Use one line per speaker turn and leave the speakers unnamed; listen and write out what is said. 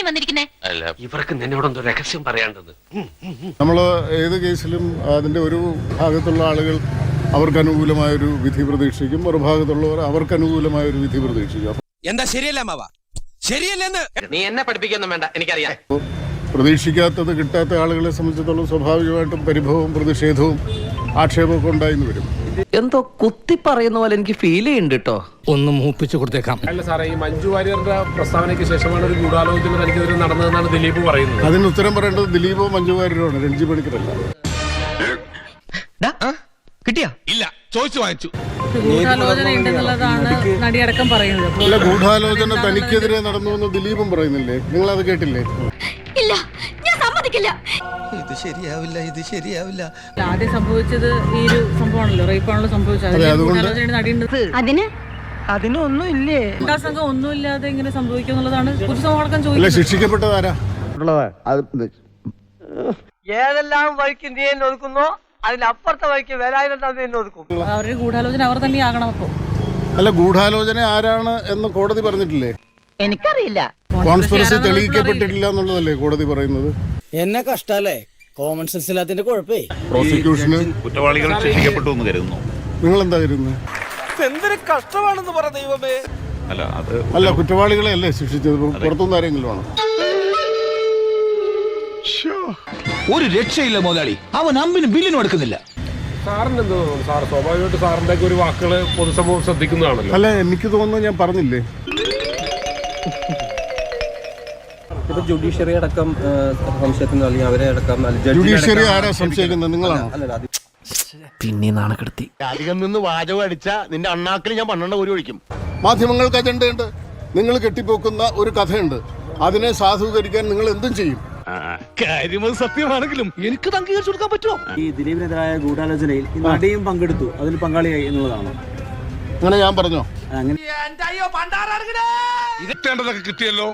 നീ വന്നിരിക്കുന്നേ?
ഇവർക്ക് നിന്നോടൊന്നും രഹസ്യം പറയാണ്ടത്.
നമ്മൾ ഏത് കേസിലും അതിന്റെ ഒരു ഭാഗത്തുള്ള ആളുകൾ അവർക്ക് അനുകൂലമായൊരു വിധി പ്രതീക്ഷിക്കും, മറുഭാഗത്തുള്ളവർ അവർക്ക് അനുകൂലമായൊരു വിധി പ്രതീക്ഷിക്കും.
എന്താ ശരിയല്ല മാവാ? ശരിയല്ലെന്ന്
നീ എന്നെ പഠിപ്പിക്കൊന്നും വേണ്ട, എനിക്കറിയാം.
പ്രതീക്ഷിക്കാത്തത് കിട്ടാത്ത ആളുകളെ സംബന്ധിച്ചിടത്തോളം സ്വാഭാവികമായിട്ടും പരിഭവവും പ്രതിഷേധവും ആക്ഷേപമൊക്കെ ഉണ്ടായിന്ന് വരും.
എന്തോ കുത്തി പറയുന്ന പോലെ എനിക്ക് ഫീൽ ചെയ്യുന്നുണ്ട് കേട്ടോ.
ഒന്ന് മൂപ്പിച്ചു കൊടുത്തേക്കാം.
അല്ല സാറേ, ഈ മഞ്ജു വാര്യരുടെ പ്രസ്താവനയ്ക്ക് ശേഷമാണ് ഒരു ഗൂഢാലോചന തനിക്കെതിരെ നടന്നതെന്നാണ് ദിലീപ് പറയുന്നത്.
അതിന് ഉത്തരം പറയേണ്ടത് ദിലീപോ മഞ്ജു വാര്യരുമാണ്, രഞ്ജി പണിക്കരല്ല.
കിട്ടിയാ?
ഇല്ല, ചോദിച്ചു വാങ്ങിച്ചു.
ഗൂഢാലോചന ഉണ്ടെന്നുള്ളതാണ് നടിയടക്കം പറയുന്നത്.
അല്ല, ഗൂഢാലോചന തനിക്കെതിരെ നടന്നു എന്ന് ദിലീപും പറയുന്നില്ലേ? നിങ്ങൾ അത് കേട്ടില്ലേ?
ഇല്ല, ഞാൻ സമ്മതിക്കില്ല.
ഇത് ശരിയാവില്ല, ഇത് ശരിയാവില്ല.
ആദ്യം സംഭവിച്ചത് ഈ ഒരു സംഭവമാണല്ലോ, റേപ്പാണല്ലോ സംഭവിച്ചത്.
അതിനൊന്നും ഇല്ലേ?
സംഘം ഒന്നുമില്ലാതെ ഇങ്ങനെ സംഭവിക്കും എന്നുള്ളതാണ് പൊതുസമൂഹം
അല്ല,
ചോദിക്കുന്നത്.
ശിക്ഷിക്കപ്പെട്ടതാരാ?
ഏതെല്ലാം വഴിക്ക് നീ എന്നെ ഒതുക്കുന്നോ അതിനപ്പുറത്തെ വഴിക്ക് വേലായുധം എന്നെ ഒതുക്കും.
അവരുടെ ഗൂഢാലോചന അവർ തന്നെയാകണം. അപ്പോ
അല്ല, ഗൂഢാലോചന ആരാണ് എന്ന് കോടതി പറഞ്ഞിട്ടില്ലേ?
എനിക്കറിയില്ല.
കോൺസ്പിറസി തെളിയിക്കപ്പെട്ടിട്ടില്ല എന്നുള്ളതല്ലേ കോടതി പറയുന്നത്?
എന്നെ കഷ്ടല്ലേ, കോമൺ സെൻസ് ഇല്ലാത്തതിന്റെ കുഴപ്പേ.
പ്രോസിക്യൂഷന്
കുറ്റവാളികൾ ശിക്ഷിക്കപ്പെട്ടു എന്ന് കരുതുന്നു.
നിങ്ങൾ എന്താ കരുതുന്നത്?
എന്തൊരു കഷ്ടമാണെന്ന് പറ ദൈവമേ.
അല്ല, കുറ്റവാളികളെ അല്ലേ ശിക്ഷിച്ചത്? പുറത്തുനിന്ന് ആരെങ്കിലും ആണോ?
ഒരു രക്ഷയില്ല മുതലാളി, അവൻ അമ്പിനും ബില്ലിനും എടുക്കുന്നില്ല.
സാറിന് എന്ത് തോന്നുന്നു? സാർ സ്വാഭാവികമായിട്ട് സാറിന്റെ ഒരു വാക്കുകള് പൊതുസമൂഹം ശ്രദ്ധിക്കുന്നതാണല്ലോ.
അല്ല, എനിക്ക് തോന്നുന്നു, ഞാൻ പറഞ്ഞില്ലേ,
ഇപ്പൊ ജുഡീഷ്യറി അടക്കം സംശയത്തിന് അല്ലെങ്കിൽ അവരെ അടക്കം
ജുഡീഷ്യറി ആരാ സംശയിക്കുന്നത്? നിങ്ങളാണോ?
പിന്നെ നാണക്കെടുത്തി.
അധികം നിന്ന് വാചകം അടിച്ച നിന്റെ അണ്ണാക്കിൽ ഞാൻ 12 ഊരി ഒഴിക്കും.
മാധ്യമങ്ങൾക്ക് അജണ്ടയുണ്ട്. നിങ്ങൾ കെട്ടിപ്പോക്കുന്ന ഒരു കഥയുണ്ട്. അതിനെ സാധൂകരിക്കാൻ നിങ്ങൾ എന്തും ചെയ്യും.
കാര്യം സത്യമാണെങ്കിലും എനിക്ക് അംഗീകരിച്ചു കൊടുക്കാൻ പറ്റുമോ?
ഈ ദിലീപിനെതിരായ ഗൂഢാലോചനയിൽ നടിയും പങ്കെടുത്തു, അതിൽ പങ്കാളിയായി എന്നുള്ളതാണോ?
അങ്ങനെ ഞാൻ പറഞ്ഞോ?
അങ്ങനെ
കിട്ടേണ്ടതൊക്കെ കിട്ടിയല്ലോ.